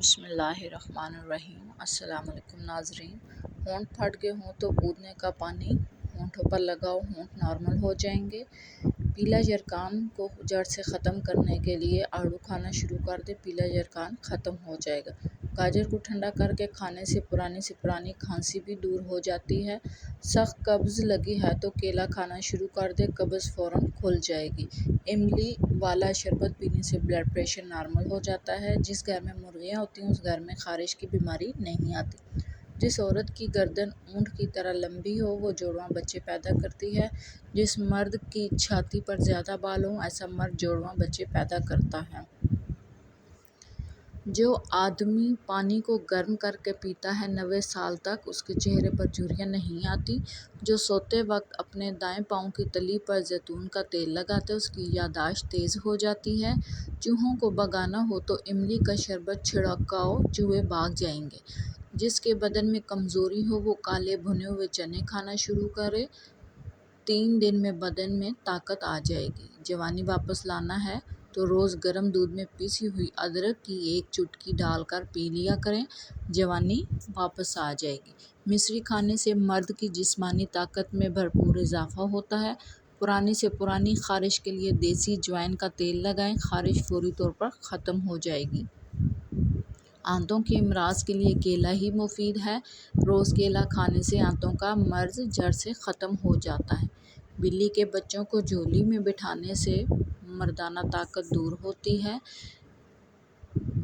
بسم اللہ الرحمن الرحیم۔ السلام علیکم ناظرین۔ ہونٹ پھٹ گئے ہوں تو پودنے کا پانی ہونٹوں پر لگاؤ، ہونٹ نارمل ہو جائیں گے۔ پیلا یرکان کو جڑ سے ختم کرنے کے لیے آڑو کھانا شروع کر دے، پیلا یرکان ختم ہو جائے گا۔ گاجر کو ٹھنڈا کر کے کھانے سے پرانی کھانسی بھی دور ہو جاتی ہے۔ سخت قبض لگی ہے تو کیلا کھانا شروع کر دے، قبض فوراً کھل جائے گی۔ املی والا شربت پینے سے بلڈ پریشر نارمل ہو جاتا ہے۔ جس گھر میں مرغیاں ہوتی ہیں اس گھر میں خارش کی بیماری نہیں آتی۔ جس عورت کی گردن اونٹ کی طرح لمبی ہو وہ جوڑواں بچے پیدا کرتی ہے۔ جس مرد کی چھاتی پر زیادہ بال ہوں ایسا مرد جوڑواں بچے پیدا کرتا ہے۔ جو آدمی پانی کو گرم کر کے پیتا ہے 90 سال تک اس کے چہرے پر جھریاں نہیں آتی۔ جو سوتے وقت اپنے دائیں پاؤں کی تلی پر زیتون کا تیل لگاتا ہے اس کی یادداشت تیز ہو جاتی ہے۔ چوہوں کو بھگانا ہو تو املی کا شربت چھڑکاؤ، چوہے بھاگ جائیں گے۔ جس کے بدن میں کمزوری ہو وہ کالے بھنے ہوئے چنے کھانا شروع کرے، 3 دن میں بدن میں طاقت آ جائے گی۔ جوانی واپس لانا ہے تو روز گرم دودھ میں پیسی ہوئی ادرک کی 1 چٹکی ڈال کر پی لیا کریں، جوانی واپس آ جائے گی۔ مصری کھانے سے مرد کی جسمانی طاقت میں بھرپور اضافہ ہوتا ہے۔ پرانی سے پرانی خارش کے لیے دیسی جوائن کا تیل لگائیں، خارش فوری طور پر ختم ہو جائے گی۔ آنتوں کے امراض کے لیے کیلا ہی مفید ہے۔ روز کیلا کھانے سے آنتوں کا مرض جڑ سے ختم ہو جاتا ہے۔ بلی کے بچوں کو جھولی میں بٹھانے سے مردانہ طاقت دور ہوتی ہے۔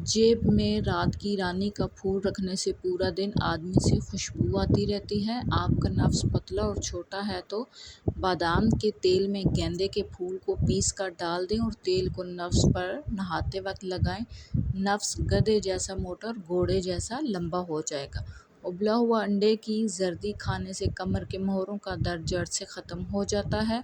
جیب میں رات کی رانی کا پھول رکھنے سے پورا دن آدمی سے خوشبو آتی رہتی ہے۔ آپ کا نفس پتلا اور چھوٹا ہے تو بادام کے تیل میں گیندے کے پھول کو پیس کر ڈال دیں اور تیل کو نفس پر نہاتے وقت لگائیں۔ نفس گدھے جیسا موٹا اور گھوڑے جیسا لمبا ہو جائے گا۔ ابلا ہوا انڈے کی زردی کھانے سے کمر کے موہروں کا درد جڑ سے ختم ہو جاتا ہے۔